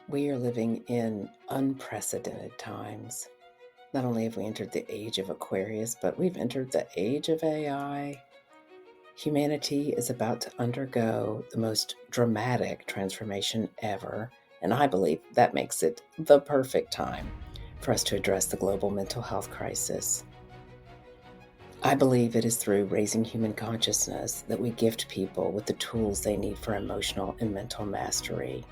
We are living in unprecedented times. Not only have we entered the age of Aquarius, but we've entered the age of AI. Humanity is about to undergo the most dramatic transformation ever, and I believe that makes it the perfect time for us to address the global mental health crisis. I believe it is through raising human consciousness that we gift people with the tools they need for emotional and mental mastery.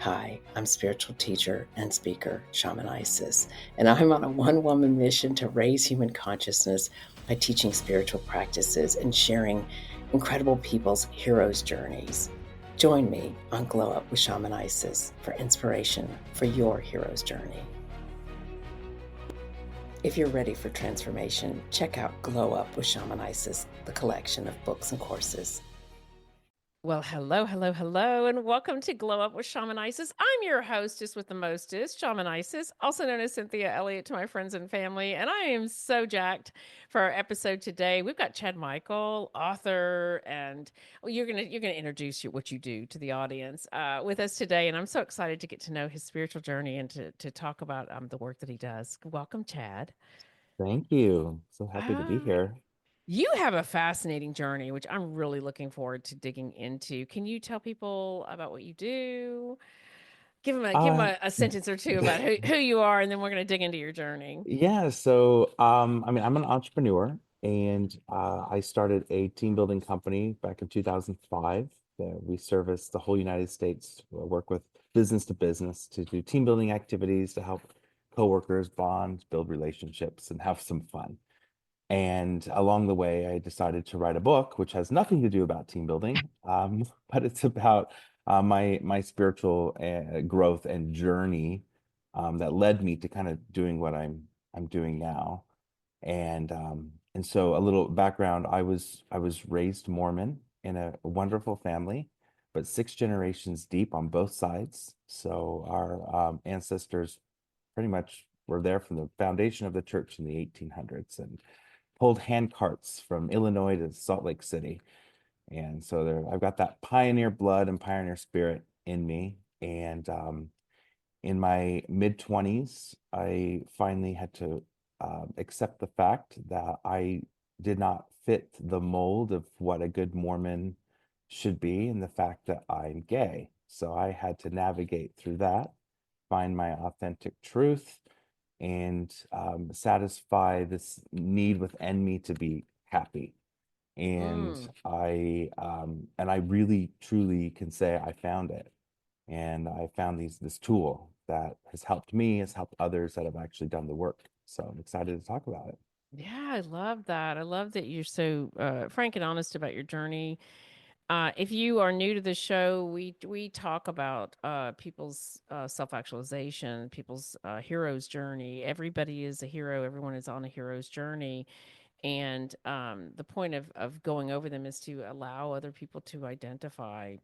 Hi, I'm spiritual teacher and speaker, Shaman Isis, and I'm on a one-woman mission to raise human consciousness by teaching spiritual practices and sharing incredible people's heroes' journeys. Join me on Glow Up with Shaman Isis for inspiration for your hero's journey. If you're ready for transformation, check out Glow Up with Shaman Isis, the collection of books and courses. Well, hello, and welcome to Glow Up with Shaman Isis. I'm your hostess with the mostest, Shaman Isis, also known as Cynthia Elliott to my friends and family, and I am so jacked for our episode today. We've got Chad Michael, author, and you're gonna introduce what you do to the audience with us today, and I'm so excited to get to know his spiritual journey and to talk about the work that he does. Welcome, Chad. Thank you. So happy to be Ah, here. you have a fascinating journey, which I'm really looking forward to digging into. Can you tell people about what you do? Give 'em Uh, a sentence or two about who you are, and then we're gonna dig into your journey. yeah, so I'm an entrepreneur and I started a team building company back in 2005. We service the whole United States, work with business to business to do team building activities to help coworkers bond, build relationships, and have some fun. And along the way, I decided to write a book, which has nothing to do about team building, but it's about my spiritual growth and journey that led me to kind of doing what I'm doing now. And so a little background: I was raised Mormon in a wonderful family, but six generations deep on both sides. So our ancestors pretty much were there from the foundation of the church in the 1800s and pulled hand carts from Illinois to Salt Lake City. And so I've got that pioneer blood and pioneer spirit in me. And in my mid 20s, I finally had to accept the fact that I did not fit the mold of what a good Mormon should be, and the fact that I'm gay. So I had to navigate through that, find my authentic truth, and satisfy this need within me to be happy. And Mm. I really truly can say I found it. And I found this tool that has helped me, has helped others that have actually done the work. So I'm excited to talk about it. Yeah, I love that. I love that you're so frank and honest about your journey. If you are new to the show, we talk about people's self actualization, people's hero's journey. Everybody is a hero. Everyone is on a hero's journey. And the point of going over them is to allow other people to identify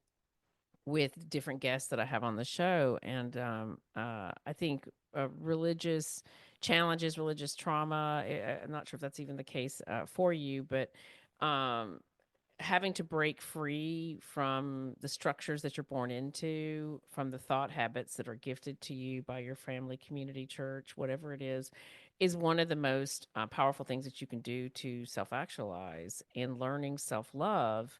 with different guests that I have on the show. And I think religious challenges, religious trauma, I'm not sure if that's even the case for you, but um, having to break free from the structures that you're born into, from the thought habits that are gifted to you by your family, community, church, whatever it is one of the most powerful things that you can do to self actualize. And learning self love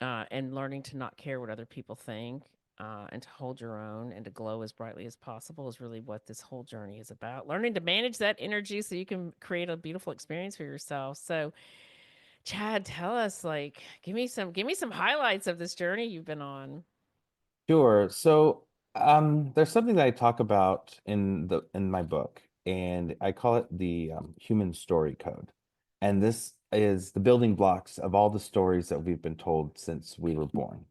and learning to not care what other people think, and to hold your own and to glow as brightly as possible is really what this whole journey is about. Learning to manage that energy so you can create a beautiful experience for yourself. So, Chad, tell us, like, give me some highlights of this journey you've been on. Sure. So there's something that I talk about in my book, and I call it the human story code. And this is the building blocks of all the stories that we've been told since we were born.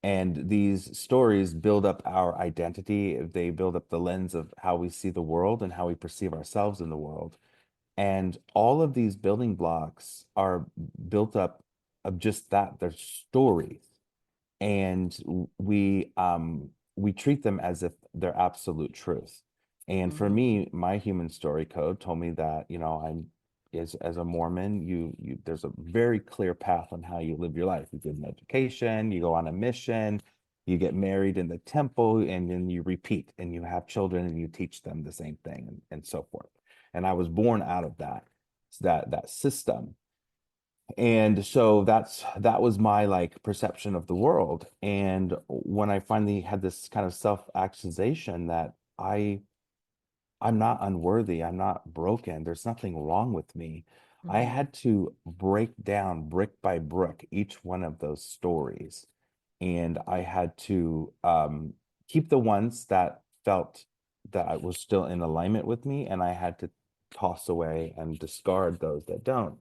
And these stories build up our identity. They build up the lens of how we see the world and how we perceive ourselves in the world. And all of these building blocks are built up of just that. They're stories. And we treat them as if they're absolute truth. And for Mhm. me, my human story code told me that, I'm as a Mormon, you there's a very clear path on how you live your life. You get an education, you go on a mission, You get married in the temple, and then you repeat, and you have children, and you teach them the same thing, and so forth. And I was born out of that system. And so that was my like perception of the world. And when I finally had this kind of self-actualization that I'm not unworthy, I'm not broken, there's nothing wrong with me, I Mhm. had to break down brick by brick each one of those stories. And I had to keep the ones that felt that I was still in alignment with me, and I had to toss away and discard those that don't.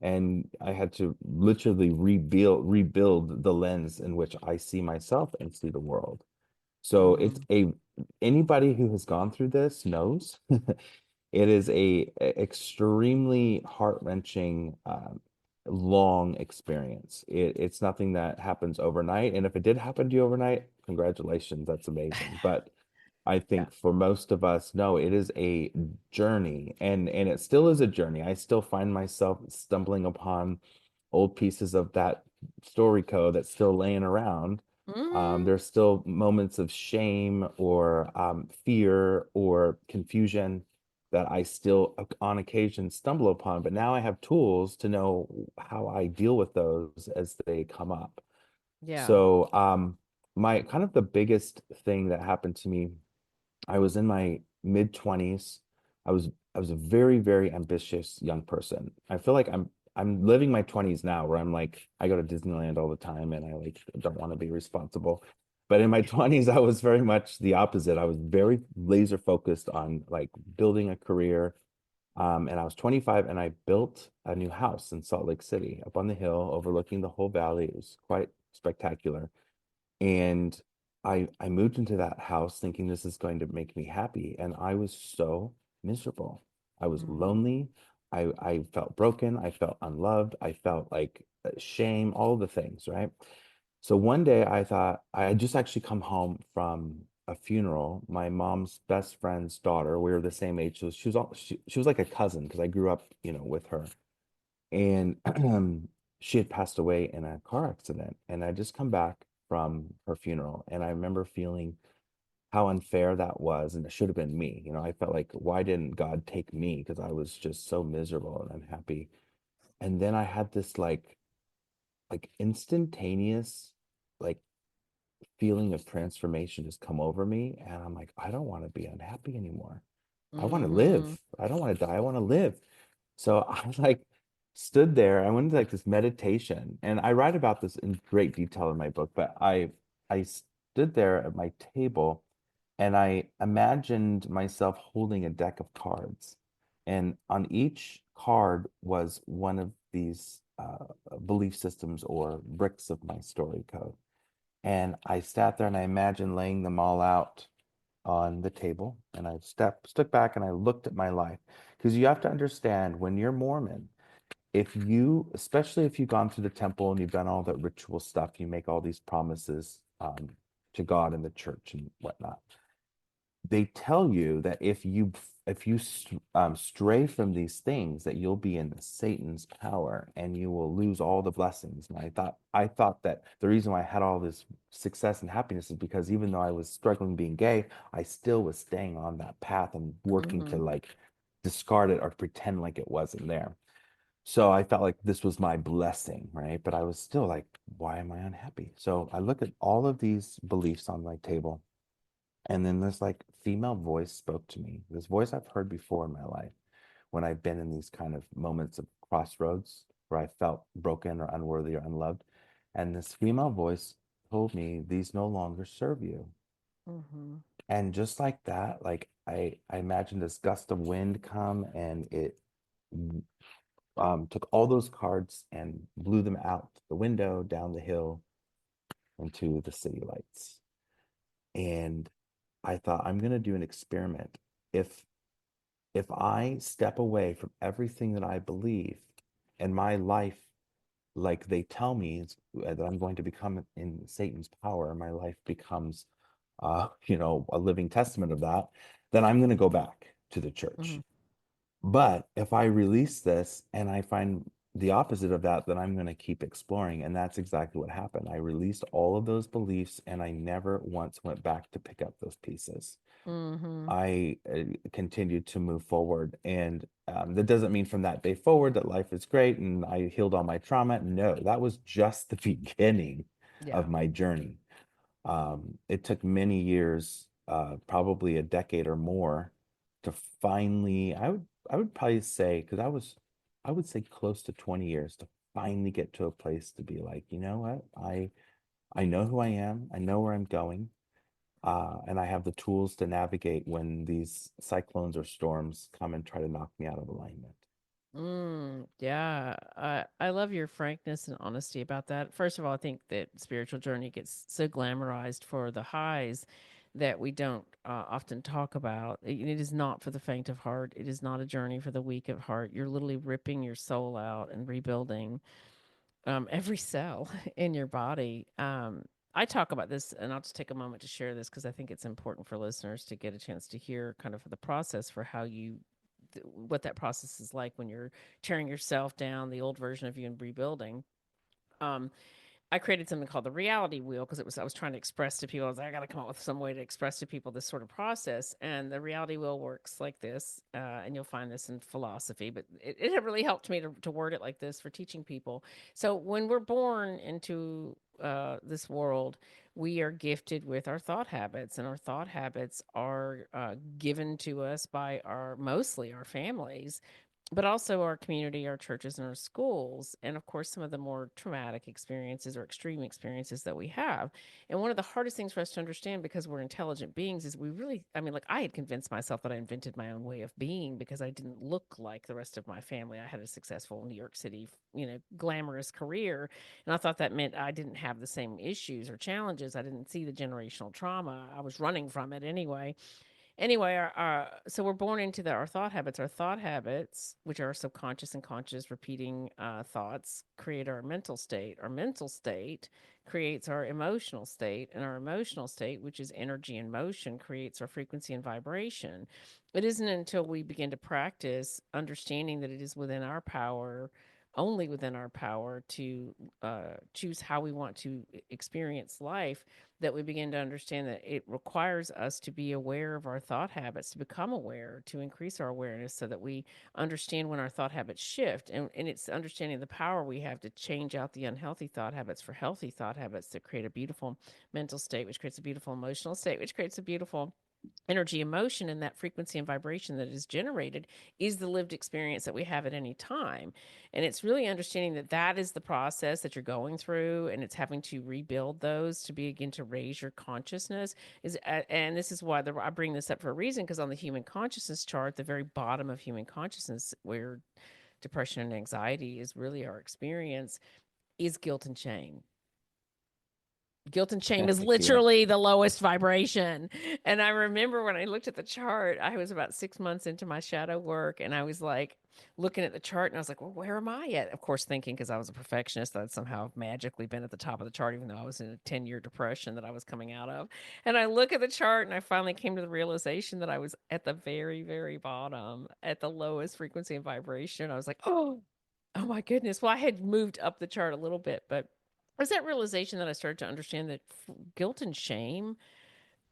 And I had to literally rebuild the lens in which I see myself and see the world. So it's Mhm. anybody who has gone through this knows it is a extremely heart-wrenching, long experience. It's nothing that happens overnight. And if it did happen to you overnight, congratulations, that's amazing. But I Yeah. think for most of us, no, it is a journey, and it still is a journey. I still find myself stumbling upon old pieces of that story code that's still laying around. Mhm. There's still moments of shame or fear or confusion that I still on occasion stumble upon, but now I have tools to know how I deal with those as they come up. Yeah. So my kind of the biggest thing that happened to me, I was in my mid 20s. I was a very, very ambitious young person. I feel like I'm living my 20s now where I'm like I go to Disneyland all the time and I like don't want to be responsible. But in my 20s, I was very much the opposite. I was very laser focused on like building a career. And I was 25 and I built a new house in Salt Lake City up on the hill overlooking the whole valley. It was quite spectacular. And I moved into that house thinking this is going to make me happy, and I was so miserable. I was Mhm. lonely. I felt broken. I felt unloved. I felt like shame, all the things, right? So one day I thought I had just actually come home from a funeral. My mom's best friend's daughter. We were the same age. So she was like a cousin because I grew up, with her. And she had passed away in a car accident, and I just come back from her funeral, and I remember feeling how unfair that was, and it should have been me. I felt like, why didn't God take me? Because I was just so miserable and unhappy. And then I had this like instantaneous like feeling of transformation just come over me, and I'm like, I don't want to be unhappy anymore. I want to live. Mhm. I don't want to die. I want to live. So I like stood there. I went into like this meditation, and I write about this in great detail in my book, but I stood there at my table and I imagined myself holding a deck of cards. And on each card was one of these belief systems or bricks of my story code. And I sat there and I imagined laying them all out on the table. And I stood back and I looked at my life. Because you have to understand when you're Mormon, especially if you've gone through the temple and you've done all that ritual stuff, you make all these promises to God and the church and whatnot. They tell you that if you stray from these things, that you'll be in Satan's power and you will lose all the blessings. And I thought that the reason why I had all this success and happiness is because even though I was struggling being gay, I still was staying on that path and working to Mhm. like discard it or pretend like it wasn't there. So I felt like this was my blessing, right? But I was still like, why am I unhappy? So I look at all of these beliefs on my table, and then this like female voice spoke to me. This voice I've heard before in my life when I've been in these kind of moments of crossroads where I felt broken or unworthy or unloved. And this female voice told me, these no longer serve you. Mhm. And just like that, like I imagined this gust of wind come, and it took all those cards and blew them out the window, down the hill, into the city lights. And I thought, I'm going to do an experiment. If if I step away from everything that I believe and my life, like they tell me that I'm going to become in Satan's power, my life becomes, a living testament of that, then I'm going to go back to the church. Mhm. But if I release this and I find the opposite of that I'm going to keep exploring. And that's exactly what happened. I released all of those beliefs and I never once went back to pick up those pieces. Mm-hmm. I continued to move forward. And that doesn't mean from that day forward that life is great and I healed all my trauma. No, that was just the beginning Yeah. of my journey. It took many years, probably a decade or more, to finally, I would probably say, because I would say close to 20 years to finally get to a place to be like, you know what, I know who I am, I know where I'm going, and I have the tools to navigate when these cyclones or storms come and try to knock me out of alignment. Yeah, I love your frankness and honesty about that. First of all, I think that spiritual journey gets so glamorized for the highs that we don't often talk about. It is not for the faint of heart. It is not a journey for the weak of heart. You're literally ripping your soul out and rebuilding every cell in your body. I talk about this, and I'll just take a moment to share this because I think it's important for listeners to get a chance to hear kind of the process for how you what that process is like when you're tearing yourself down, the old version of you, and rebuilding. Um, I created something called the reality wheel because I was trying to express to people. I was like, I got to come up with some way to express to people this sort of process. And the reality wheel works like this, and you'll find this in philosophy. But it really helped me to word it like this for teaching people. So when we're born into this world, we are gifted with our thought habits, and our thought habits are given to us by our mostly our families, but also our community, our churches, and our schools, and of course, some of the more traumatic experiences or extreme experiences that we have. And one of the hardest things for us to understand, because we're intelligent beings, is we really, I mean, like I had convinced myself that I invented my own way of being because I didn't look like the rest of my family. I had a successful New York City, glamorous career. And I thought that meant I didn't have the same issues or challenges. I didn't see the generational trauma. I was running from it anyway. Anyway, so we're born into our thought habits. Our thought habits, which are subconscious and conscious repeating thoughts, create our mental state. Our mental state creates our emotional state, and our emotional state, which is energy and motion, creates our frequency and vibration. It isn't until we begin to practice understanding that it is within our power, only within our power, to choose how we want to experience life, that we begin to understand that it requires us to be aware of our thought habits, to become aware, to increase our awareness so that we understand when our thought habits shift. And it's understanding the power we have to change out the unhealthy thought habits for healthy thought habits that create a beautiful mental state, which creates a beautiful emotional state, which creates a beautiful energy, emotion, and that frequency and vibration that is generated is the lived experience that we have at any time. And it's really understanding that that is the process that you're going through, and it's having to rebuild those to begin to raise your consciousness. And this is why I bring this up for a reason, because on the human consciousness chart, the very bottom of human consciousness, where depression and anxiety is really our experience, is guilt and shame. Guilt and shame is Yeah. literally the lowest vibration. And I remember when I looked at the chart, I was about 6 months into my shadow work, and I was like looking at the chart, and I was like, well, where am I at? Of course, thinking because I was a perfectionist that I'd somehow magically been at the top of the chart, even though I was in a 10-year depression that I was coming out of. And I look at the chart, and I finally came to the realization that I was at the very, very bottom, at the lowest frequency and vibration. I was like, oh my goodness. Well, I had moved up the chart a little bit, but it was that realization that I started to understand that guilt and shame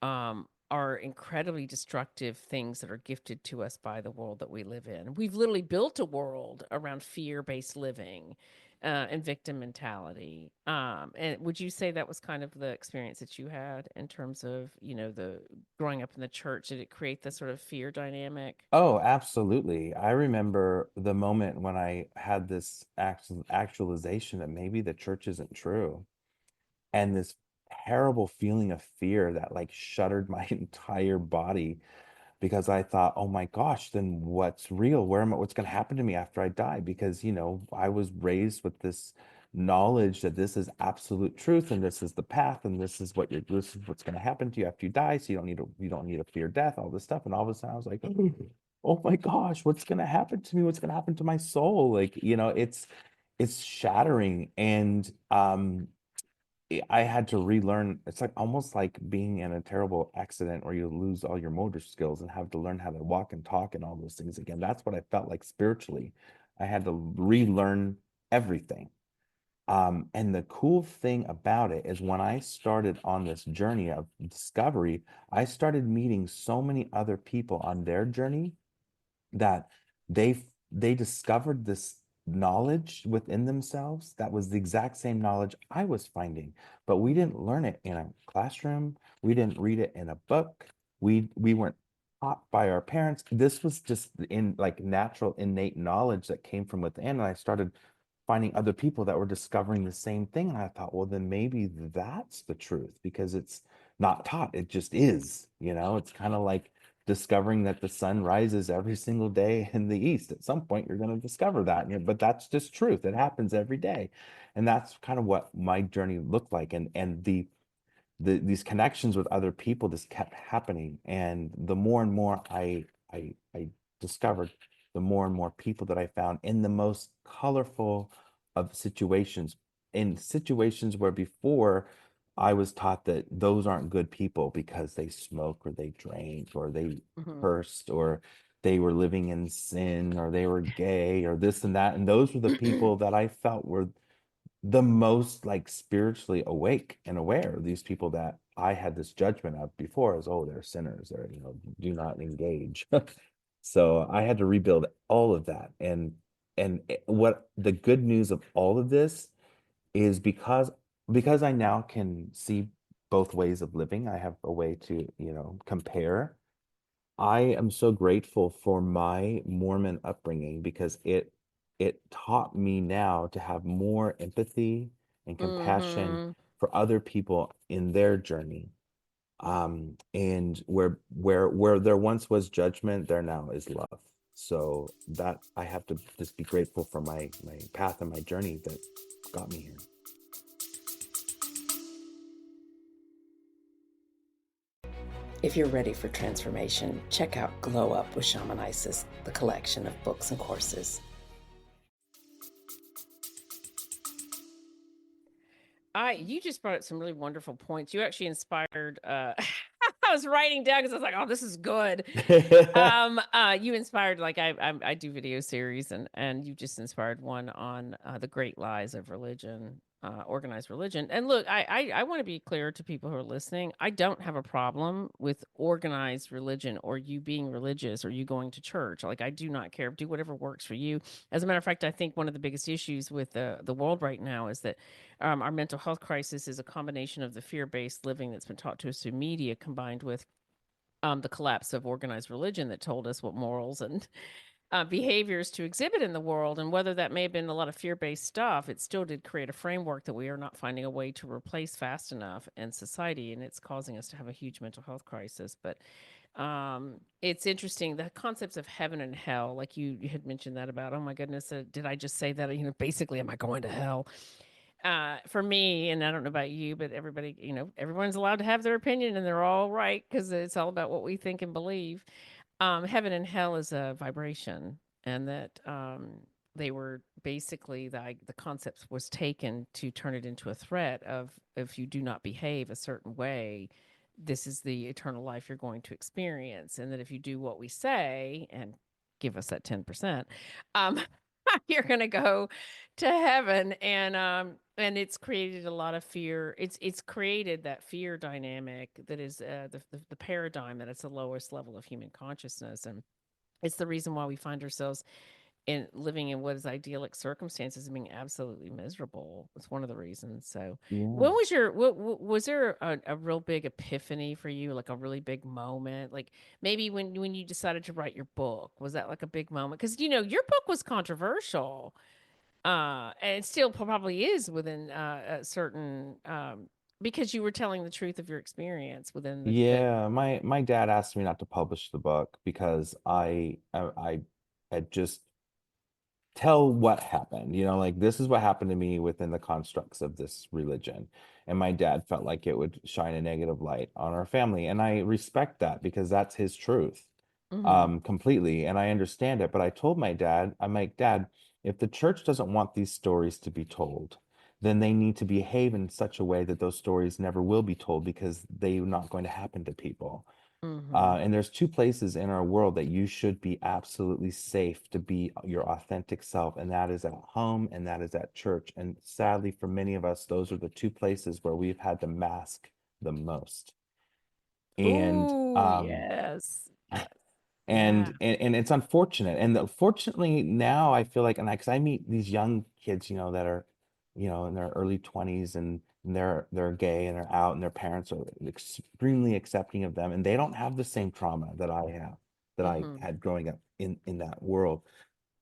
are incredibly destructive things that are gifted to us by the world that we live in. We've literally built a world around fear-based living and victim mentality. And would you say that was kind of the experience that you had in terms of, the growing up in the church? Did it create the sort of fear dynamic? Oh, absolutely. I remember the moment when I had this actualization that maybe the church isn't true, and this terrible feeling of fear that like shuddered my entire body because I thought, oh my gosh, then what's real? What's going to happen to me after I die? Because, I was raised with this knowledge that this is absolute truth and this is the path and this is what's going to happen to you after you die. So you don't need to fear death, all this stuff. And all of a sudden I was like, oh my gosh, what's going to happen to me? What's going to happen to my soul? Like, it's shattering. And, I had to relearn. It's like almost like being in a terrible accident where you lose all your motor skills and have to learn how to walk and talk and all those things again. That's what I felt like spiritually. I had to relearn everything. And the cool thing about it is when I started on this journey of discovery, I started meeting so many other people on their journey that they discovered this knowledge within themselves that was the exact same knowledge I was finding, but we didn't learn it in a classroom. We didn't read it in a book. We weren't taught by our parents. This was just in like natural innate knowledge that came from within. And I started finding other people that were discovering the same thing. And I thought, well, then maybe that's the truth because it's not taught. It just is, it's kind of like discovering that the sun rises every single day in the east. At some point, you're going to discover that. But that's just truth. It happens every day. And that's kind of what my journey looked like. And these connections with other people just kept happening. And the more and more I discovered, the more and more people that I found in the most colorful of situations, in situations where before I was taught that those aren't good people because they smoke or they drank or they cursed or they were living in sin or they were gay or this and that. And those were the people that I felt were the most like spiritually awake and aware. These people that I had this judgment of before as, oh, they're sinners, they're, do not engage. So I had to rebuild all of that. And what the good news of all of this is because I now can see both ways of living, I have a way to, compare. I am so grateful for my Mormon upbringing because it taught me now to have more empathy and compassion Mm-hmm. for other people in their journey. And where there once was judgment, there now is love. So that I have to just be grateful for my path and my journey that got me here. If you're ready for transformation, check out Glow Up with Shaman Isis, the collection of books and courses. You just brought up some really wonderful points. You actually inspired I was writing down because I was like, oh, this is good. You inspired, like I do video series and you just inspired one on the great lies of religion, organized religion. And look, I want to be clear to people who are listening. I don't have a problem with organized religion or you being religious or you going to church. Like I do not care. Do whatever works for you. As a matter of fact, I think one of the biggest issues with the world right now is that our mental health crisis is a combination of the fear-based living that's been taught to us through media combined with the collapse of organized religion that told us what morals and behaviors to exhibit in the world. And whether that may have been a lot of fear-based stuff, it still did create a framework that we are not finding a way to replace fast enough in society. And it's causing us to have a huge mental health crisis. But it's interesting, the concepts of heaven and hell, like you had mentioned that about, oh my goodness, did I just say that? Basically, am I going to hell? For me, and I don't know about you, but everybody, everyone's allowed to have their opinion and they're all right because it's all about what we think and believe. Heaven and hell is a vibration, and that they were basically the concept was taken to turn it into a threat of if you do not behave a certain way, this is the eternal life you're going to experience, and that if you do what we say and give us that 10%, um, you're going to go to heaven. And it's created a lot of fear. It's created that fear dynamic that is the paradigm that it's the lowest level of human consciousness, and it's the reason why we find ourselves in living in what is idyllic circumstances and being absolutely miserable. It's one of the reasons. So Yeah. when was was there a real big epiphany for you, like a really big moment? Like maybe when you decided to write your book, was that like a big moment? Because your book was controversial. And it still probably is within a certain because you were telling the truth of your experience within the Yeah, my dad asked me not to publish the book because I had just tell what happened, like this is what happened to me within the constructs of this religion. And my dad felt like it would shine a negative light on our family. And I respect that because that's his truth, hmm completely. And I understand it. But I told my dad, I'm like, Dad, if the church doesn't want these stories to be told, then they need to behave in such a way that those stories never will be told because they're not going to happen to people. And there's two places in our world that you should be absolutely safe to be your authentic self, and that is at home and that is at church. And sadly, for many of us, those are the two places where we've had to mask the most. And Oh, yes. Yes. Yeah. and it's unfortunate. And fortunately now I feel like, and because I meet these young kids, that are, in their early 20s, and they're gay and they're out, and their parents are extremely accepting of them, and they don't have the same trauma that I have, that I had growing up in that world.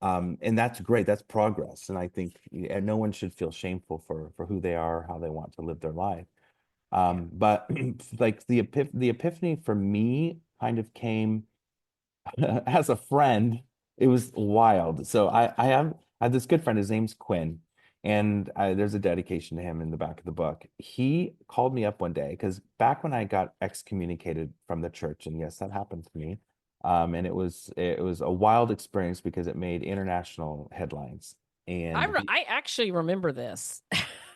And that's great. That's progress. And I think no one should feel shameful for who they are, how they want to live their life. But like the epiphany for me kind of came as a friend. It was wild. So I have this good friend. His name's Quinn, and there's a dedication to him in the back of the book. He called me up one day because back when I got excommunicated from the church, and yes, that happened to me. And it was a wild experience because it made international headlines. And I actually remember this.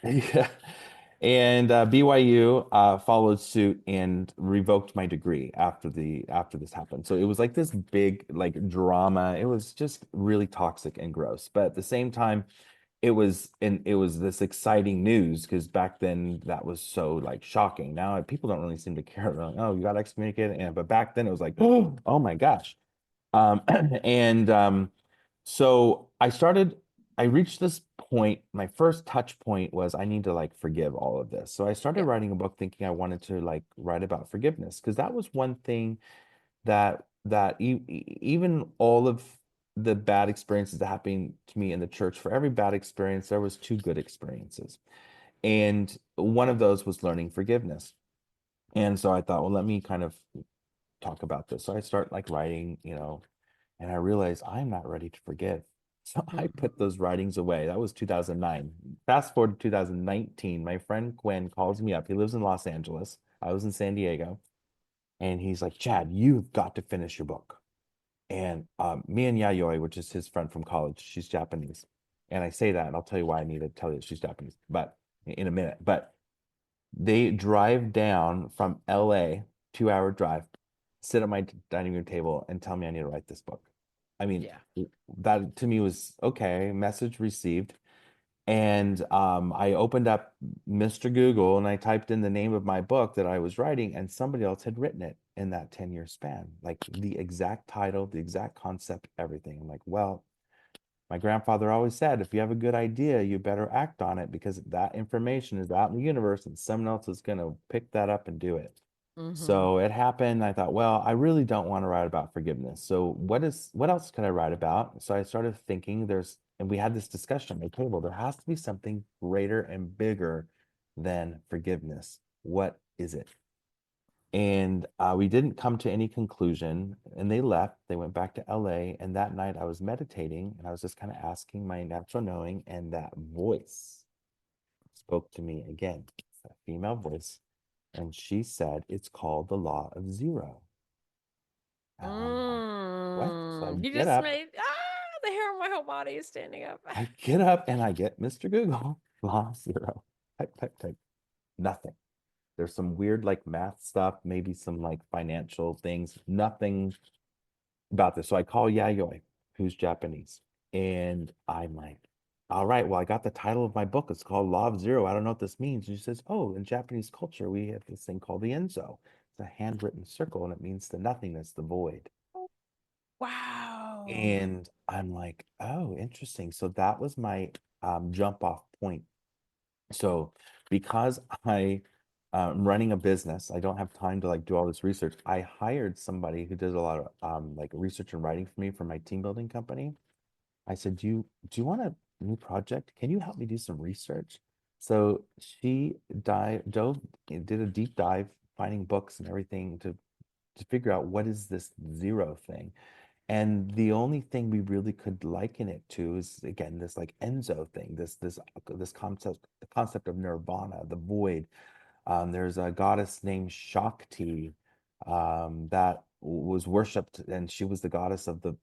yeah. And BYU followed suit and revoked my degree after this happened. So it was like this big like drama. It was just really toxic and gross. But at the same time, it was this exciting news because back then that was so like shocking. Now people don't really seem to care. They're like, oh, you got excommunicated, and but back then it was like, oh my gosh. Um, and so I reached this point. My first touch point was I need to like forgive all of this. So I started Yeah. writing a book thinking I wanted to like write about forgiveness because that was one thing that even all of the bad experiences that happened to me in the church, for every bad experience, there was two good experiences. And one of those was learning forgiveness. And so I thought, well, let me kind of talk about this. So I start like writing, and I realized I'm not ready to forgive. So I put those writings away. That was 2009. Fast forward to 2019, my friend Quinn calls me up. He lives in Los Angeles. I was in San Diego. And he's like, Chad, you've got to finish your book. And me and Yayoi, which is his friend from college, she's Japanese. And I say that, and I'll tell you why I need to tell you she's Japanese, but in a minute. But they drive down from LA, 2-hour drive, sit at my dining room table and tell me I need to write this book. I mean, Yeah. that to me was okay, message received. And I opened up Mr. Google and I typed in the name of my book that I was writing, and somebody else had written it in that 10-year span, like the exact title, the exact concept, everything. I'm like, well, my grandfather always said, if you have a good idea, you better act on it because that information is out in the universe and someone else is going to pick that up and do it. So it happened. I thought, well, I really don't want to write about forgiveness. So what else could I write about? So I started thinking and we had this discussion on the table. There has to be something greater and bigger than forgiveness. What is it? And we didn't come to any conclusion, and they left. They went back to LA. And that night I was meditating and I was just kind of asking my natural knowing, and that voice spoke to me again, a female voice. And she said, it's called the law of zero. And I'm like, what? So I You get just up, made the hair on my whole body is standing up. and I get Mr. Google, law of zero. Type, type, type. Nothing. There's some weird like math stuff, maybe some like financial things, nothing about this. So I call Yayoi, who's Japanese, and I'm like, all right, well, I got the title of my book. It's called Law of Zero. I don't know what this means. And she says, oh, in Japanese culture, we have this thing called the Enzo. It's a handwritten circle, and it means the nothingness, the void. Wow. And I'm like, oh, interesting. So that was my jump off point. So because I'm running a business, I don't have time to like do all this research. I hired somebody who did a lot of like research and writing for me for my team building company. I said, do you want a new project? Can you help me do some research? So she did a deep dive, finding books and everything to figure out what is this zero thing. And the only thing we really could liken it to is again this like Enzo thing, this concept of nirvana, the void. There's a goddess named Shakti that was worshipped, and she was the goddess of the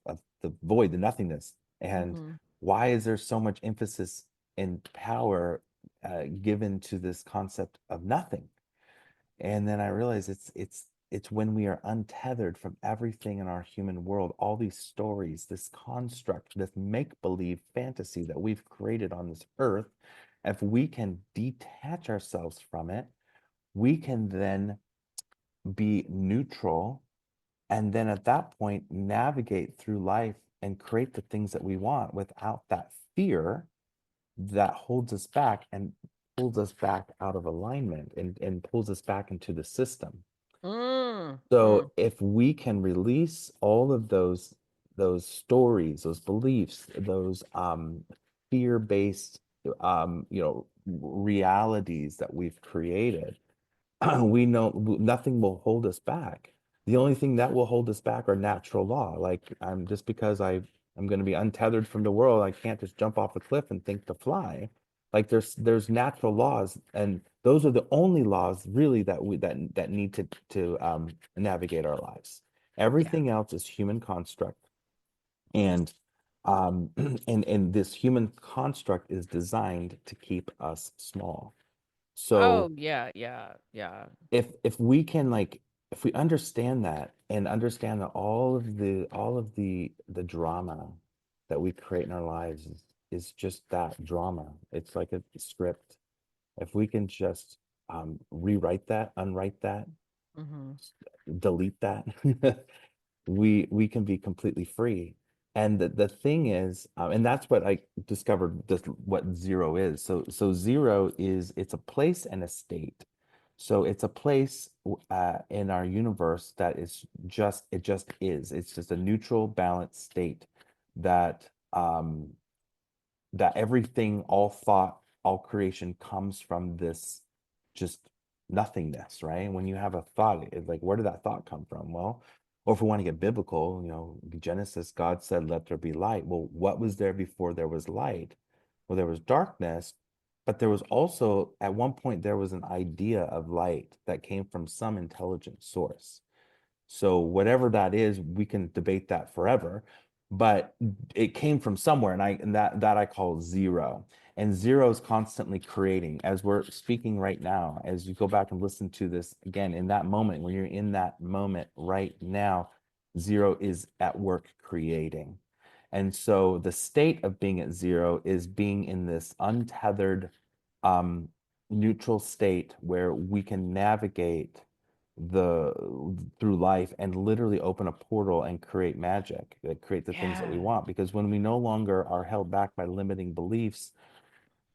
void, the nothingness. And why is there so much emphasis and power given to this concept of nothing? And then I realized it's it's when we are untethered from everything in our human world, all these stories, this construct, this make-believe fantasy that we've created on this earth. If we can detach ourselves from it, we can then be neutral, and then at that point navigate through life and create the things that we want without that fear that holds us back and pulls us back out of alignment and pulls us back into the system. Mm, So if we can release all of those stories, those beliefs, those fear-based realities that we've created, we know nothing will hold us back. The only thing that will hold us back are natural law. Like, just because I'm going to be untethered from the world, I can't just jump off a cliff and think to fly. Like, there's natural laws, and those are the only laws really that need to navigate our lives. Everything else is human construct, and and this human construct is designed to keep us small. So oh yeah, yeah, yeah. if we can, like, if we understand that and understand that all of the drama that we create in our lives is just that drama. It's like a script. If we can just rewrite that, unwrite that, Mm-hmm. delete that, we can be completely free. And the thing is, and that's what I discovered, this what zero is. So zero is, it's a place and a state. So it's a place in our universe that is just, it just is. It's just a neutral, balanced state that that everything, all thought, all creation comes from this just nothingness, right? When you have a thought, it's like, where did that thought come from? Well, or if we want to get biblical, Genesis, God said, let there be light. Well, what was there before there was light? Well, there was darkness, but there was also, at one point, there was an idea of light that came from some intelligent source. So whatever that is, we can debate that forever, but it came from somewhere, and that I call zero. And zero is constantly creating. As we're speaking right now, as you go back and listen to this again, in that moment, when you're in that moment right now, zero is at work creating. And so the state of being at zero is being in this untethered, um, neutral state where we can navigate the through life and literally open a portal and create magic, that create the things that we Yeah. want. Because when we no longer are held back by limiting beliefs,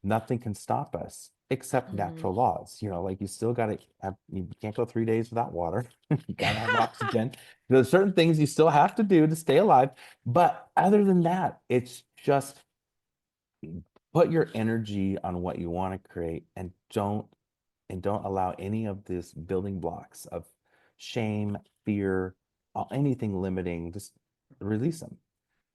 nothing can stop us except Mm-hmm. natural laws. Like, you still got to have, you can't go 3 days without water. You got to have oxygen. There's certain things you still have to do to stay alive. But other than that, it's just put your energy on what you want to create, and don't allow any of this building blocks of shame, fear, anything limiting. Just release them.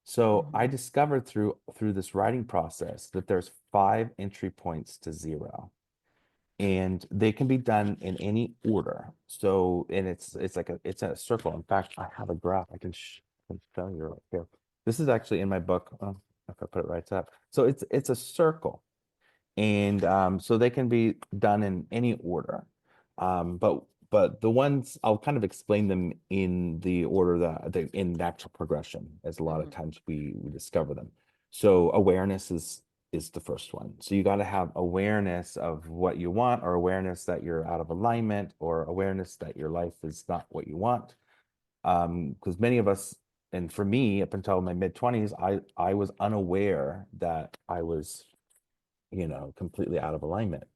So I Mm-hmm. discovered through this writing process that there's 5 entry points to zero, and they can be done in any order. So, and it's like it's a circle. In fact, I have a graph I can show you right here. This is actually in my book. If I put it right up. So it's a circle, and so they can be done in any order. But the ones, I'll kind of explain them in the order that they in natural progression, as a lot of Mm-hmm. times we discover them. So awareness is the first one. So you got to have awareness of what you want, or awareness that you're out of alignment, or awareness that your life is not what you want. Because many of us, and for me, up until my mid-20s, I was unaware that I was completely out of alignment.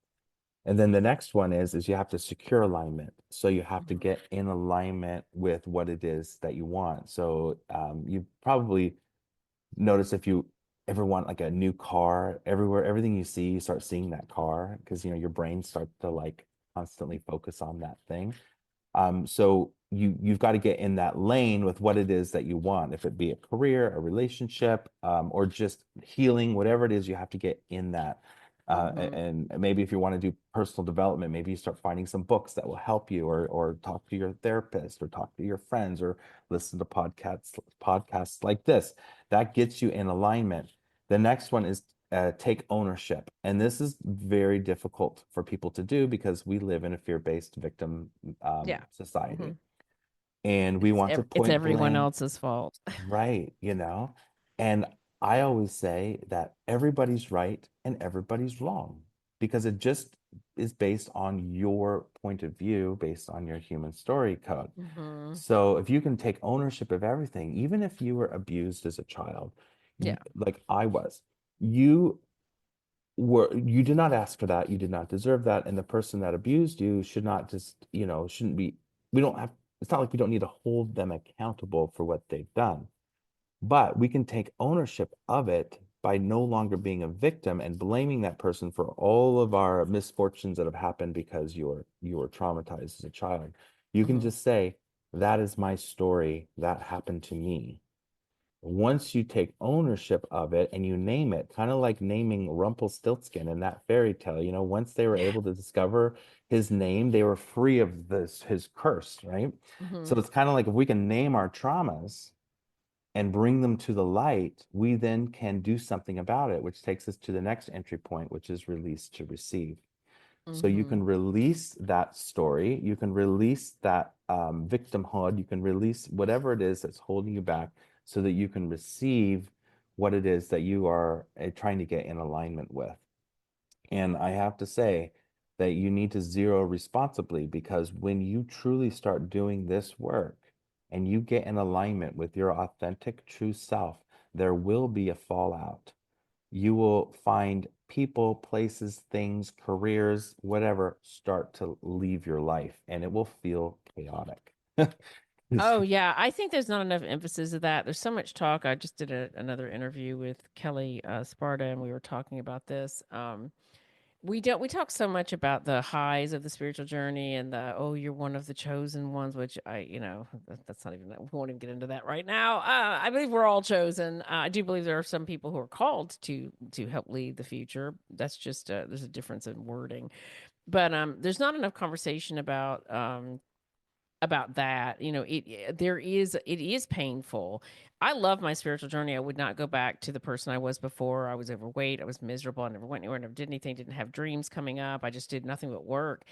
And then the next one is you have to secure alignment. So you have to Mm-hmm. get in alignment with what it is that you want. So you probably notice, if you ever want like a new car, everything you see, you start seeing that car, because your brain starts to, like, constantly focus on that thing. So you've got to get in that lane with what it is that you want, if it be a career, a relationship, or just healing, whatever it is, you have to get in that. Mm-hmm. And maybe if you want to do personal development, maybe you start finding some books that will help you, or talk to your therapist, or talk to your friends, or listen to podcasts like this. That gets you in alignment. The next one is take ownership. And this is very difficult for people to do, because we live in a fear-based victim Yeah. Mm-hmm. society. And we want to It's point everyone blame. else's fault. Right, and I always say that everybody's right and everybody's wrong because it just is based on your point of view, based on your human story code. Hmm. So if you can take ownership of everything, even if you were abused as a child, Yeah. like I was, you you did not ask for that, you did not deserve that, and the person that abused you should not just, shouldn't be, we don't have, it's not like we don't need to hold them accountable for what they've done, but we can take ownership of it by no longer being a victim and blaming that person for all of our misfortunes that have happened because you were traumatized as a child. You can Hmm. just say, that is my story, that happened to me. Once you take ownership of it and you name it, kind of like naming Rumpelstiltskin in that fairy tale, once they were Yeah. able to discover his name, they were free of his curse, right? Hmm. So it's kind of like if we can name our traumas and bring them to the light, we then can do something about it, which takes us to the next entry point, which is release to receive. So you Hmm. can release that story, you can release that victimhood, you can release whatever it is that's holding you back so that you can receive what it is that you are trying to get in alignment with. And I have to say that you need to zero responsibly because when you truly start doing this work and you get in alignment with your authentic, true self, there will be a fallout. You will find people, places, things, careers, whatever, start to leave your life and it will feel chaotic. Oh yeah, I think there's not enough emphasis of that. There's so much talk. I just did another interview with Kelly Sparta, and we were talking about this. We talk so much about the highs of the spiritual journey and the, oh, you're one of the chosen ones, which that's not even that. We won't even get into that right now. I believe we're all chosen. I do believe there are some people who are called to help lead the future. That's just there's a difference in wording, but there's not enough conversation about that. It is painful. I love my spiritual journey. I would not go back to the person I was before. I was overweight, I was miserable, I never went anywhere, never did anything, didn't have dreams coming up, I just did nothing but work.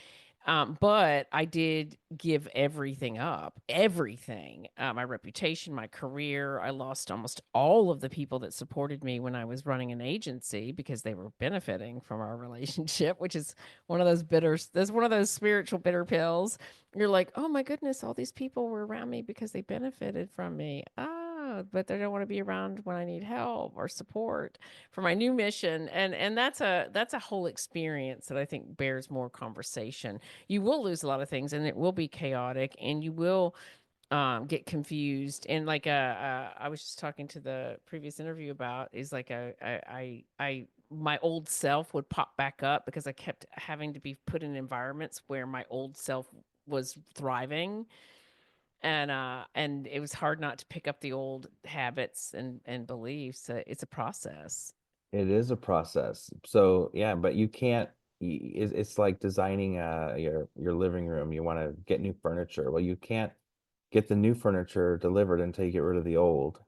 But I did give everything up, everything, my reputation, my career. I lost almost all of the people that supported me when I was running an agency because they were benefiting from our relationship, which is one of those bitters. That's one of those spiritual bitter pills. You're like, oh my goodness, all these people were around me because they benefited from me. But they don't want to be around when I need help or support for my new mission. And that's a whole experience that I think bears more conversation. You will lose a lot of things and it will be chaotic and you will get confused. And like I was just talking to the previous interview about is like my old self would pop back up because I kept having to be put in environments where my old self was thriving, and it was hard not to pick up the old habits and beliefs. It's a process. It is a process. So yeah, but you can't. It's like designing your living room. You want to get new furniture. Well, you can't get the new furniture delivered until you get rid of the old.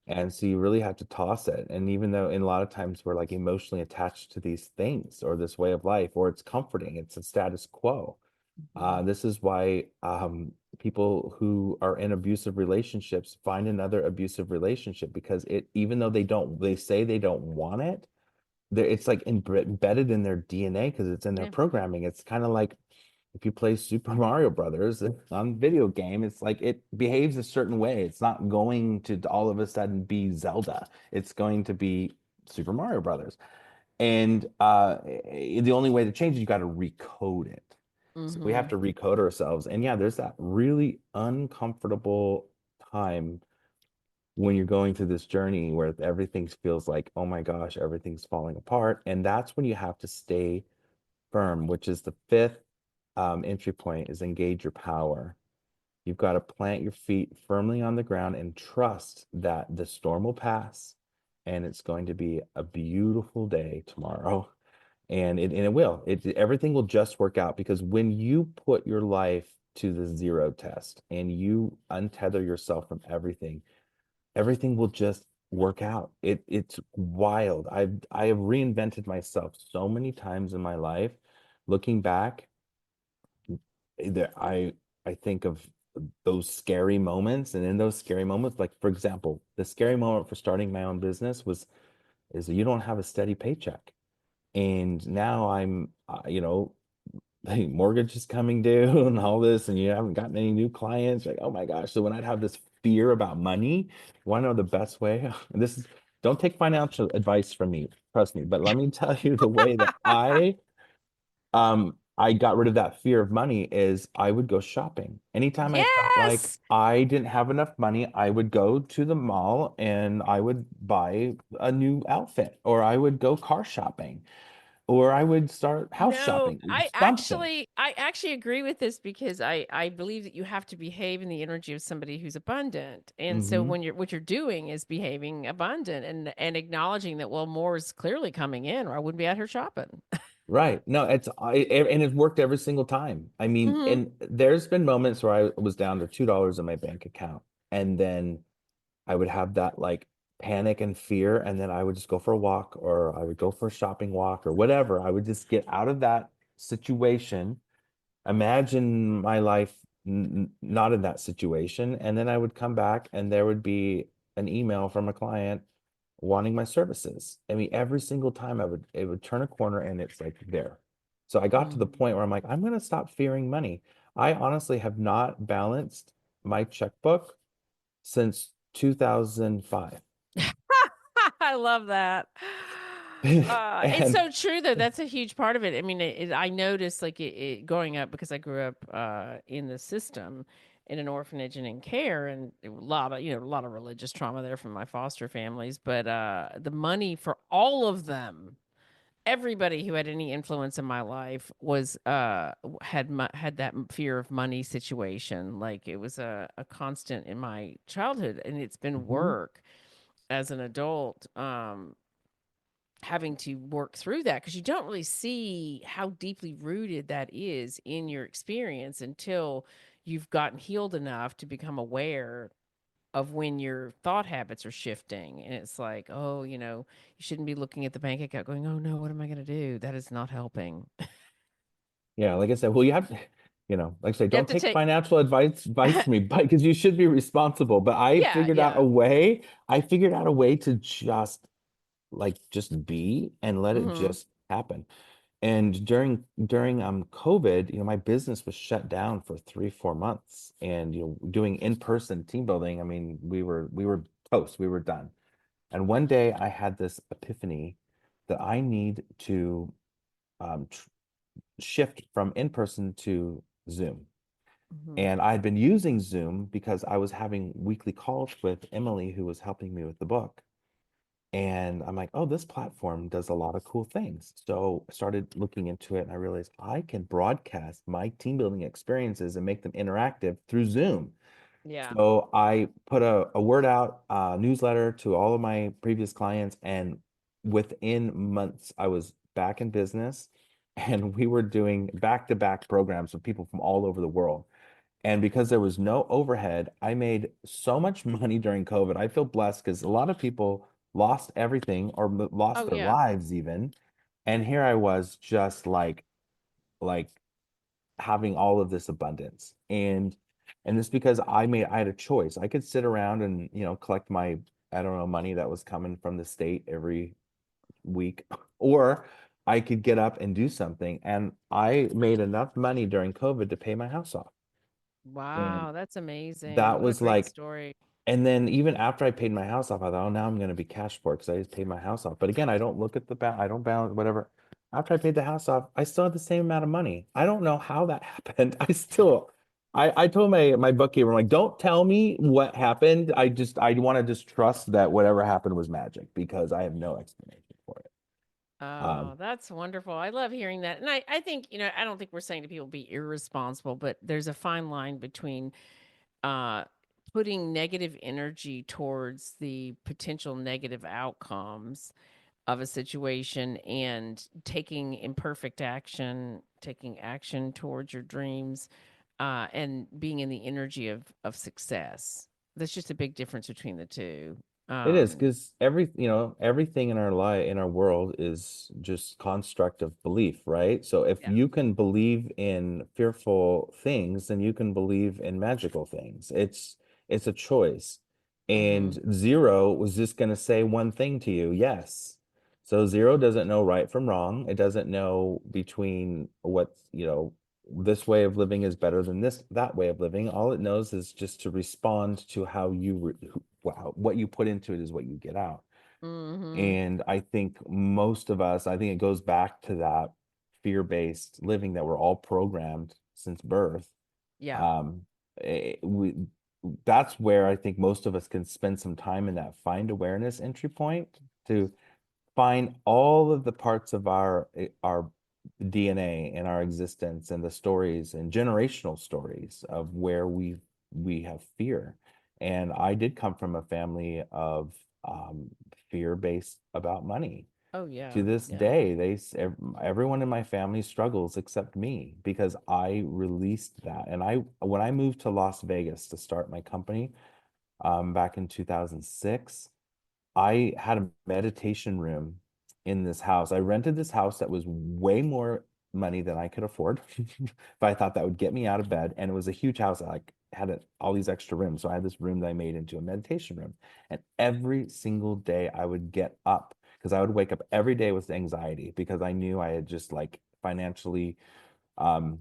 And so you really have to toss it. And even though in a lot of times we're like emotionally attached to these things or this way of life, or it's comforting, it's a status quo. Mhm. This is why people who are in abusive relationships find another abusive relationship because even though they say they don't want it, it's like embedded in their DNA because it's in their Yeah. programming. It's kind of like if you play Super Mario Brothers on video game, it's like it behaves a certain way. It's not going to all of a sudden be Zelda. It's going to be Super Mario Brothers. And the only way to change it, you got to recode it. So we have Mhm. to recode ourselves. And yeah, there's that really uncomfortable time when you're going through this journey where everything feels like, oh my gosh, everything's falling apart. And that's when you have to stay firm, which is the fifth entry point is engage your power. You've got to plant your feet firmly on the ground and trust that the storm will pass and it's going to be a beautiful day tomorrow. And it will. Everything will just work out because when you put your life to the zero test and you untether yourself from everything, everything will just work out. It's wild. I have reinvented myself so many times in my life. Looking back, there I think of those scary moments. And in those scary moments, like for example, the scary moment for starting my own business is that you don't have a steady paycheck. And now I'm, hey, mortgage is coming due and all this, and you haven't gotten any new clients. Like, oh my gosh. So when I'd have this fear about money, you want to know the best way? And this is, don't take financial advice from me, trust me, but let me tell you the way that I got rid of that fear of money is I would go shopping. Anytime I felt like Yes. I didn't have enough money, I would go to the mall and I would buy a new outfit, or I would go car shopping, or I would start house No, shopping, I something. actually I actually agree with this because I believe that you have to behave in the energy of somebody who's abundant. And so Hmm. when you're what you're doing is behaving abundant and acknowledging that, well, more is clearly coming in or I wouldn't be out here shopping. Right. No, and it's worked every single time. I mean, Hmm. and there's been moments where I was down to $2 in my bank account, and then I would have that like panic and fear, and then I would just go for a walk, or I would go for a shopping walk, or whatever. I would just get out of that situation, imagine my life not in that situation, and then I would come back and there would be an email from a client wanting my services. I mean, every single time it would turn a corner and it's like there. So I got to the point where I'm like, I'm going to stop fearing money. I honestly have not balanced my checkbook since 2005. I love that. It's And so true though. That's a huge part of it. I mean, I noticed like it growing up because I grew up in the system in an orphanage and in care, and a lot of a lot of religious trauma there from my foster families. But the money for all of them, everybody who had any influence in my life was had that fear of money situation. Like it was a constant in my childhood, and it's been Mhm. work as an adult, having to work through that because you don't really see how deeply rooted that is in your experience until you've gotten healed enough to become aware of when your thought habits are shifting. And it's like, oh, you shouldn't be looking at the bank account going, oh no, what am I going to do? That is not helping. Yeah, like I said, well, you have to, like I say, You have don't to take take, financial advice from me, but because you should be responsible. But yeah, yeah. I figured out a way to just be and let it Hmm. just happen. And during COVID, my business was shut down for 3, 4 months, and doing in-person team building. I mean, we were toast, we were done. And one day I had this epiphany that I need to tr shift from in-person to Zoom. Hmm. And I had been using Zoom because I was having weekly calls with Emily, who was helping me with the book. And I'm like, oh, this platform does a lot of cool things. So I started looking into it and I realized I can broadcast my team building experiences and make them interactive through Zoom. Yeah. So I put a word out, newsletter to all of my previous clients, and within months, I was back in business, and we were doing back-to-back programs with people from all over the world. And because there was no overhead, I made so much money during COVID. I feel blessed because a lot of people lost everything or lost Oh their yeah. lives even. And here I was just like having all of this abundance. And it's because I had a choice. I could sit around and, collect my, I don't know, money that was coming from the state every week, or I could get up and do something. And I made enough money during COVID to pay my house off. And Wow, that's amazing. that What a was great like, story. and then even after I paid my house off, I thought, oh, now I'm going to be cash poor because I just paid my house off. But again, I don't look at I don't balance whatever. After I paid the house off, I still had the same amount of money. I don't know how that happened. I told my bookkeeper, I'm like, don't tell me what happened. I want to just trust that whatever happened was magic because I have no explanation for it. Oh, Um, that's wonderful. I love hearing that. And I think, I don't think we're saying to people be irresponsible, but there's a fine line between uh putting negative energy towards the potential negative outcomes of a situation and taking imperfect action, taking action towards your dreams, and being in the energy of success. There's just a big difference between the two. It is Um, because everything in our life, in our world is just construct of belief, right? So if yeah. you can believe in fearful things, then you can believe in magical things. It's a choice. Mm-hmm. And zero was just going to say one thing to you, yes. So zero doesn't know right from wrong. It doesn't know between this way of living is better than that way of living. All it knows is just to respond to how wow, what you put into it is what you get out. Mm-hmm. And I think most of us, I think it goes back to that fear-based living that we're all programmed since birth. Yeah. Um, we That's where I think most of us can spend some time in that find awareness entry point to find all of the parts of our DNA and our existence and the stories and generational stories of where we have fear. And I did come from a family of fear based about money. Oh To yeah. this Yeah. day, everyone in my family struggles except me because I released that. And when I moved to Las Vegas to start my company back in 2006, I had a meditation room in this house. I rented this house that was way more money than I could afford, but I thought that would get me out of bed. And it was a huge house. I like had all these extra rooms. So I had this room that I made into a meditation room. And every single day I would get up because I would wake up every day with anxiety because I knew I had just like financially um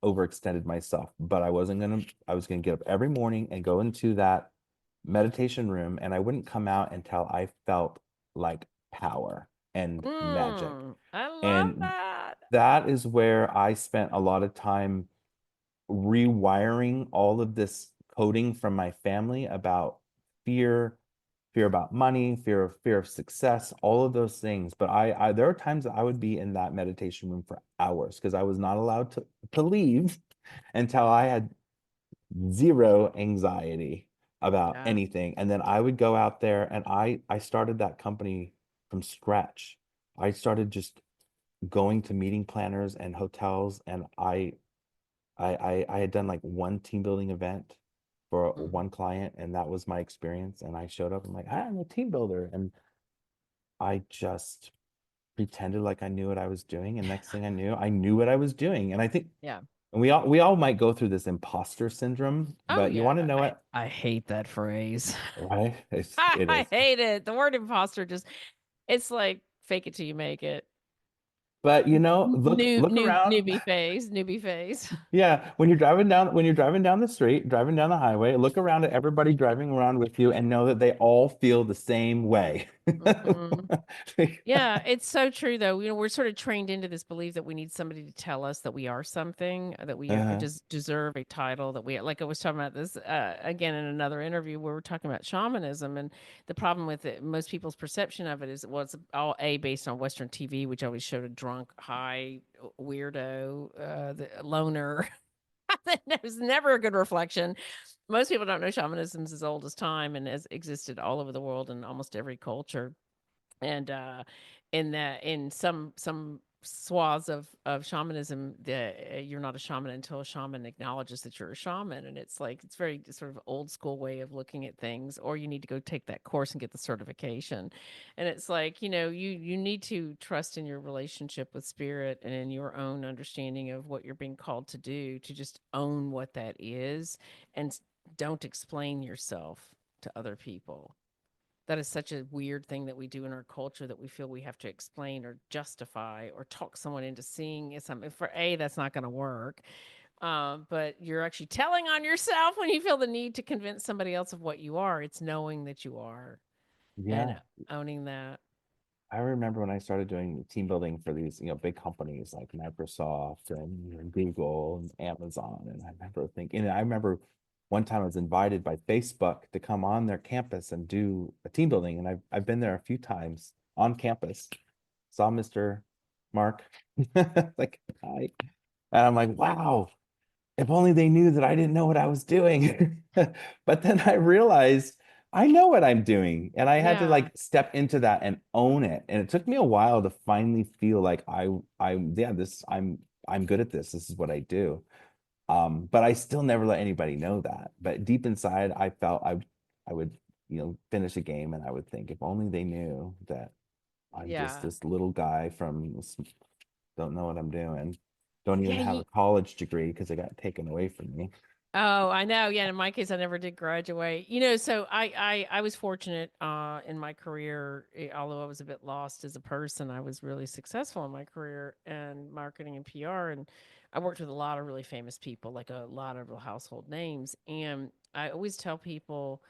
overextended myself. But I was gonna get up every morning and go into that meditation room, and I wouldn't come out until I felt like power and magic. I love And that. that is where I spent a lot of time rewiring all of this coding from my family about fear, fear about money, fear of success, all of those things. But I there are times that I would be in that meditation room for hours because I was not allowed to leave until I had zero anxiety about Yeah. anything. And then I would go out there and I started that company from scratch. I started just going to meeting planners and hotels, and I had done like one team building event for Mm. one client, and that was my experience. And I showed up, I'm like, "Hi, I'm a team builder," and I just pretended like I knew what I was doing, and next thing I knew what I was doing. And I think Yeah. and we all might go through this imposter syndrome, Oh but you want to yeah. know what, I hate that phrase. right? It I is. hate it. The word imposter just it's like fake it till you make it. But look around. Newbie phase. Yeah, when you're driving down the street, driving down the highway, look around at everybody driving around with you and know that they all feel the same way. Mhm. Yeah, it's so true though. We're sort of trained into this belief that we need somebody to tell us that we are something, that we Uh, just deserve a title, that we like I was talking about this again in another interview where we're talking about shamanism, and the problem with it, most people's perception of it is well, it's all based on Western TV, which always showed a drunk, high weirdo, the loner. That was never a good reflection. Most people don't know shamanism is as old as time and has existed all over the world in almost every culture, and in some swaths of shamanism, you're not a shaman until a shaman acknowledges that you're a shaman, and it's like it's very sort of old school way of looking at things, or you need to go take that course and get the certification. And it's like, you need to trust in your relationship with spirit and in your own understanding of what you're being called to do, to just own what that is, and don't explain yourself to other people. That is such a weird thing that we do in our culture, that we feel we have to explain or justify or talk someone into seeing something. For that's not going to work. But you're actually telling on yourself when you feel the need to convince somebody else of what you are. It's knowing that you are, and yeah. owning that. I remember when I started doing team building for these, big companies like Microsoft and Google and Amazon. And I remember one time I was invited by Facebook to come on their campus and do a team building. And I've been there a few times on campus. Saw Mr. Mark, like, hi. And I'm like, wow, if only they knew that I didn't know what I was doing. But then I realized I know what I'm doing, and I had to Yeah. like step into that and own it. And it took me a while to finally feel like yeah, I'm good at this. This is what I do. But I still never let anybody know that. But deep inside, I felt I would finish a game, and I would think, if only they knew that I'm just Yeah. this little guy don't know what I'm doing, don't even Yeah. have a college degree because it got taken away from me. Oh, I know. Yeah, in my case, I never did graduate. So I was fortunate in my career. Although I was a bit lost as a person, I was really successful in my career in marketing and PR, and I worked with a lot of really famous people, like a lot of real household names. And I always tell people,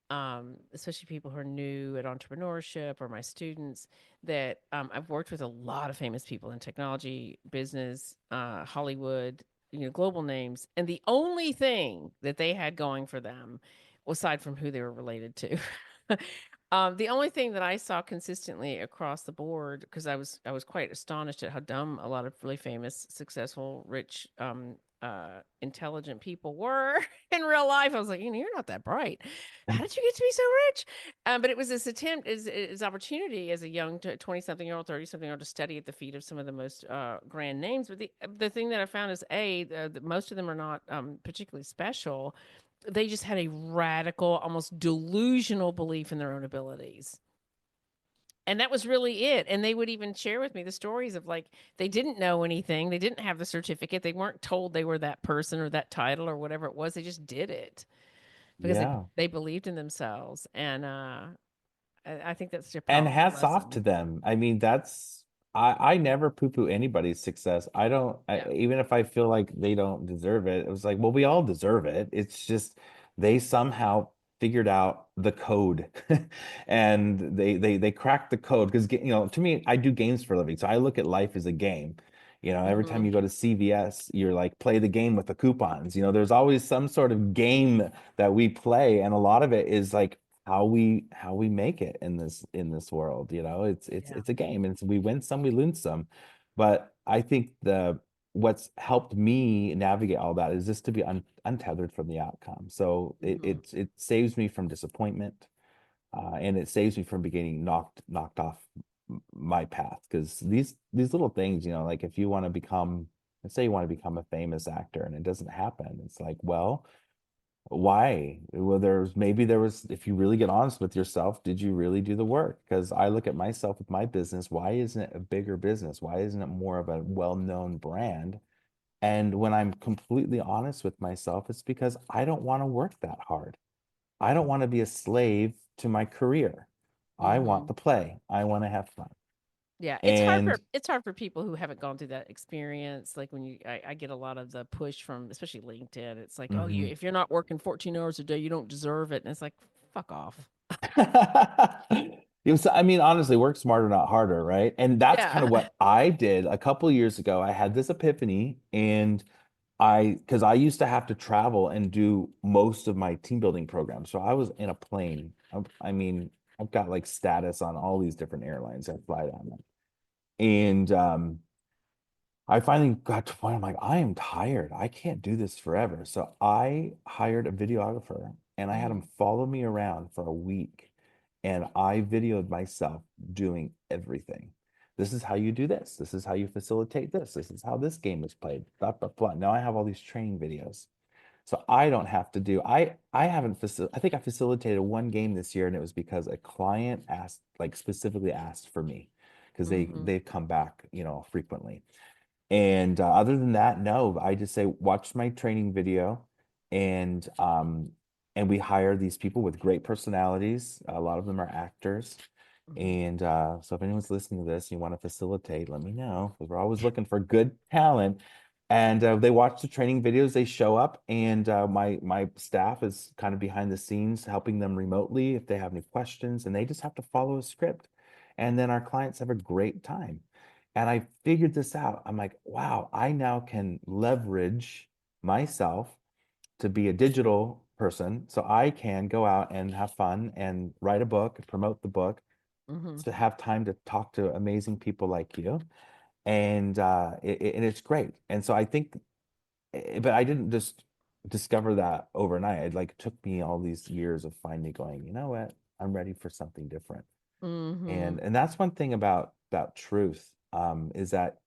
especially people who are new at entrepreneurship or my students, that I've worked with a lot of famous people in technology, business, Hollywood, global names. And the only thing that they had going for them, aside from who they were related to, the only thing that I saw consistently across the board, because I was quite astonished at how dumb a lot of really famous, successful, rich, intelligent people were in real life. I was like, you're not that bright. How did you get to be so rich? But it was this attempt, is opportunity as a young 20-something-year-old, 30-something-year-old to study at the feet of some of the most grand names. But the thing that I found is most of them are not particularly special. They just had a radical, almost delusional belief in their own abilities. And that was really it. And they would even share with me the stories of, like, they didn't know anything. They didn't have the certificate. They weren't told they were that person or that title or whatever it was. They just did it because Yeah. they believed in themselves. And I think that's a And powerful hats off to lesson. them. I mean, I never poo-poo anybody's success. Yeah. Even if I feel like they don't deserve it, it was like, well, we all deserve it. It's just they somehow figured out the code and they cracked the code because, to me, I do games for a living. So I look at life as a game. Every time Hmm. you go to CVS, you're like, play the game with the coupons. There's always some sort of game that we play, and a lot of it is like how we make it in this world. Yeah. It's a game, and we win some, we lose some. But I think the what's helped me navigate all that is just to be untethered from the outcome. So it Hmm. it, it saves me from disappointment, and it saves me from beginning knocked off my path, because these little things, like if you want to become, let's say you want to become a famous actor and it doesn't happen, it's like, well, why? Well, if you really get honest with yourself, did you really do the work? Because I look at myself with my business, why isn't it a bigger business? Why isn't it more of a well-known brand? And when I'm completely honest with myself, it's because I don't want to work that hard. I don't want to be a slave to my career. I want Hmm. to play. I want to have fun. Yeah, And it's hard for people who haven't gone through that experience. Like when I get a lot of the push from especially LinkedIn. It's like, oh, mhm. if you're not working 14 hours a day, you don't deserve it. And it's like, fuck off. I mean, honestly, work smarter, not harder, right? And that's kind Yeah. of what I did a couple years ago. I had this epiphany, and because I used to have to travel and do most of my team building programs. So I was in a plane. I mean, I've got like status on all these different airlines I fly on them. And I finally got to a point, I'm like, I am tired. I can't do this forever. So I hired a videographer, and I had him Hmm. follow me around for a week. And I videoed myself doing everything. This is how you do this. This is how you facilitate this. This is how this game is played. Blah, blah, blah. Now I have all these training videos. So I don't have to do, I haven't I think I facilitated one game this year, and it was because a client asked, like specifically asked for me, because Hmm. they come back, frequently. And other than that, no, I just say watch my training video, and we hire these people with great personalities. A lot of them are actors. Hmm. And so if anyone's listening to this and you want to facilitate, let me know, because we're always looking for good talent. And they watch the training videos, they show up, and my staff is kind of behind the scenes helping them remotely if they have any questions, and they just have to follow a script. And then our clients have a great time. And I figured this out. I'm like, wow, I now can leverage myself to be a digital person. So I can go out and have fun and write a book, promote the book, Hmm. to have time to talk to amazing people like you. And and it's great. And so I think, but I didn't just discover that overnight. It like took me all these years of finally going, you know what? I'm ready for something different. Hmm. And that's one thing about truth, is that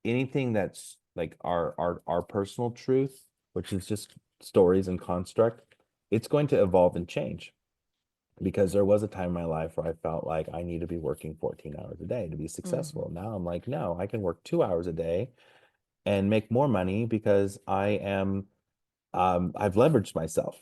anything that's like our personal truth, which is just stories and construct, it's going to evolve and change. because there was a time in my life where I felt like I need to be working 14 hours a day to be Mhm. successful. Now I'm like, no, I can work 2 hours a day and make more money because I've leveraged myself.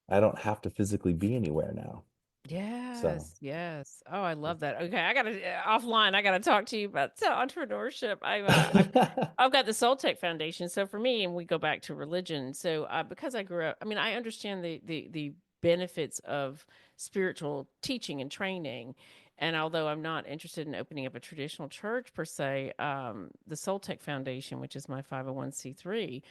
I don't have to physically be anywhere now. So, Yes, yes. Oh, I love that. Okay, I gotta offline. I gotta talk to you about entrepreneurship. I've got the Soul Tech Foundation. So for me, and we go back to religion. So because I grew up, I mean, I understand the benefits of spiritual teaching and training. And although I'm not interested in opening up a traditional church per se, the Soul Tech Foundation, which is my 501c3,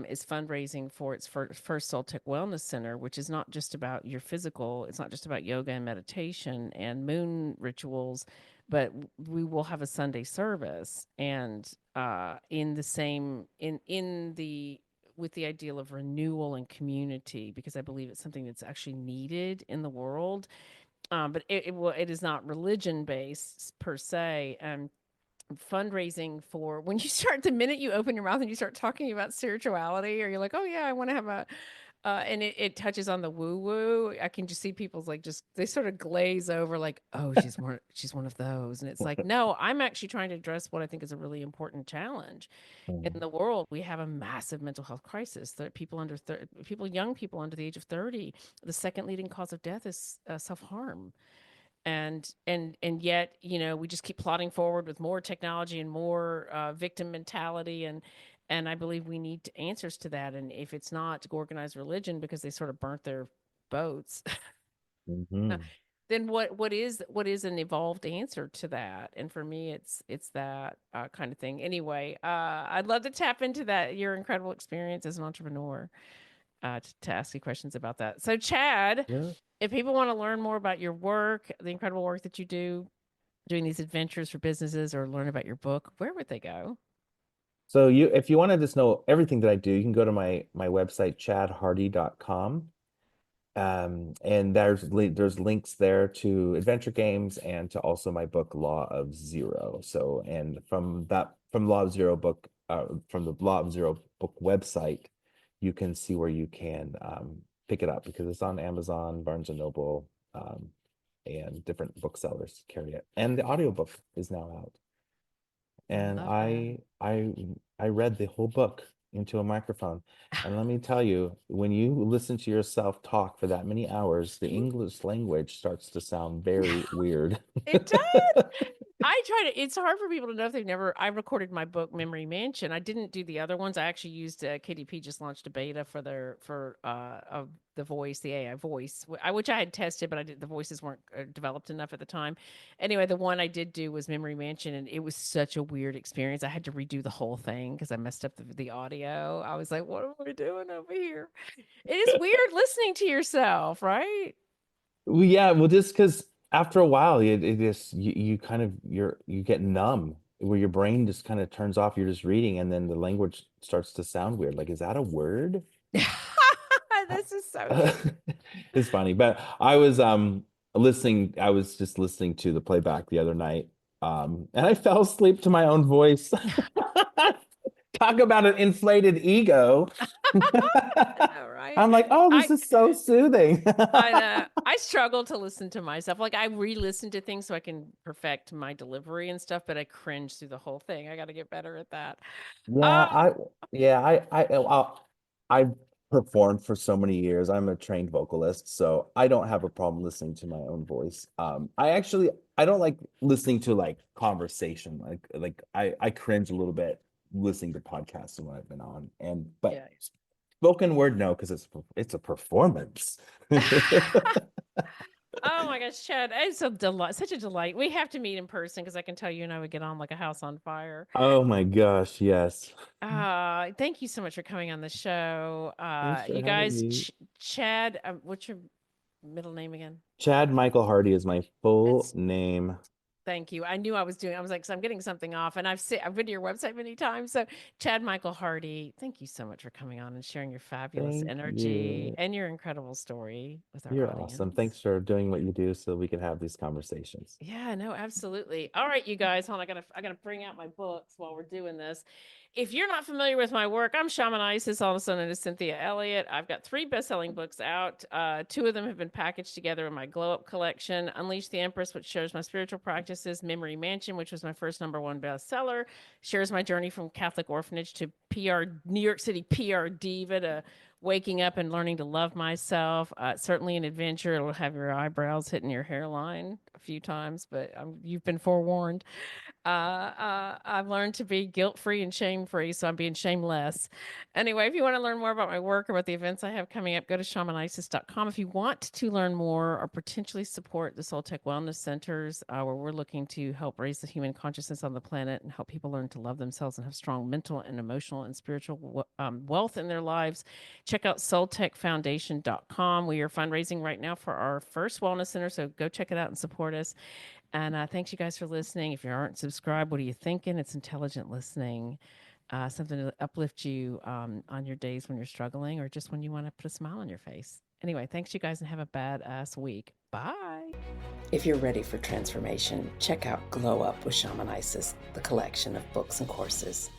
is fundraising for its first Soul Tech Wellness Center, which is not just about your physical. It's not just about yoga and meditation and moon rituals, but we will have a Sunday service, and in the same in the with the ideal of renewal and community, because I believe it's something that's actually needed in the world. But it is not religion based per se. Fundraising for when you start the minute you open your mouth and you start talking about spirituality, or you're like, oh yeah, I want to have a and it touches on the woo woo. I can just see people's like, just they sort of glaze over like, oh, she's one of those. And it's like, no, I'm actually trying to address what I think is a really important challenge in the world. We have a massive mental health crisis. That young people under the age of 30, the second leading cause of death is self-harm. And yet, we just keep plodding forward with more technology and more victim mentality, and I believe we need answers to that. And if it's not organized religion, because they sort of burnt their boats, mhm. then what is an evolved answer to that? And for me, it's that kind of thing. Anyway, I'd love to tap into that, your incredible experience as an entrepreneur, to ask you questions about that. So Chad, Yeah. if people want to learn more about your work, the incredible work that you do doing these adventures for businesses, or learn about your book, where would they go? So if you want to just know everything that I do, you can go to my website, chadhardy.com. And there's links there to adventure games and to also my book Law of Zero. So, and from Law of Zero book, from the Law of Zero book website, you can see where you can pick it up, because it's on Amazon, Barnes and Noble, and different booksellers carry it. And the audiobook is now out. And Love that. I read the whole book into a microphone. And let me tell you, when you listen to yourself talk for that many hours, the English language starts to sound very weird. It does. I try to. It's hard for people to know if they've never. I recorded my book Memory Mansion. I didn't do the other ones. I actually used KDP just launched a beta for of the voice, the AI voice, which I had tested, but the voices weren't developed enough at the time. Anyway, the one I did do was Memory Mansion, and it was such a weird experience. I had to redo the whole thing because I messed up the audio. I was like, "What am I doing over here?" It is weird listening to yourself, right? Well, yeah, well, just because after a while, it just you kind of you get numb, where your brain just kind of turns off. You're just reading, and then the language starts to sound weird. Like, is that a word? This is so true. It's funny, but I was just listening to the playback the other night, and I fell asleep to my own voice. Talk about an inflated ego. I know, right? I'm like, oh, this I is so soothing. I know. I struggle to listen to myself. Like I re-listen to things so I can perfect my delivery and stuff, but I cringe through the whole thing. I got to get better at that. Yeah, Oh, I've performed for so many years. I'm a trained vocalist, so I don't have a problem listening to my own voice. I don't like listening to like conversation. I cringe a little bit listening to podcasts and what I've been on. But yeah. spoken word, no, because it's a performance. Oh my gosh, Chad, it's such a delight. We have to meet in person because I can tell you and I would get on like a house on fire. Oh my gosh, yes. Thank you so much for coming on the show. Thanks for You having guys, me. Chad, what's your middle name again? Chad Michael Hardy is my full That's name. Thank you. I knew I was like, so I'm getting something off, and I've been to your website many times. So, Chad Michael Hardy, thank you so much for coming on and sharing your fabulous Thank energy you. and your incredible story with our You're awesome. audience. Thanks for doing what you do so we can have these conversations. Yeah, no, absolutely. All right, you guys, hold on. I gotta bring out my books while we're doing this. If you're not familiar with my work, I'm Shaman Isis, also known as Cynthia Elliott. I've got 3 best-selling books out. 2 of them have been packaged together in my Glow Up collection. Unleash the Empress, which shares my spiritual practices. Memory Mansion, which was my first #1 bestseller, shares my journey from Catholic orphanage to New York City PR diva to waking up and learning to love myself. Certainly an adventure. It'll have your eyebrows hitting your hairline a few times, but you've been forewarned. I've learned to be guilt-free and shame-free, so I'm being shameless. Anyway, if you want to learn more about my work or about the events I have coming up, go to shamanisis.com. If you want to learn more or potentially support the Soul Tech Wellness Centers, where we're looking to help raise the human consciousness on the planet and help people learn to love themselves and have strong mental and emotional and spiritual wealth in their lives, check out soultechfoundation.com. We are fundraising right now for our first wellness center, so go check it out and support us. And thanks you guys for listening. If you aren't subscribed, what are you thinking? It's intelligent listening, something to uplift you on your days when you're struggling or just when you want to put a smile on your face. Anyway, thanks you guys and have a badass week. Bye. If you're ready for transformation, check out Glow Up with Shaman Isis, the collection of books and courses.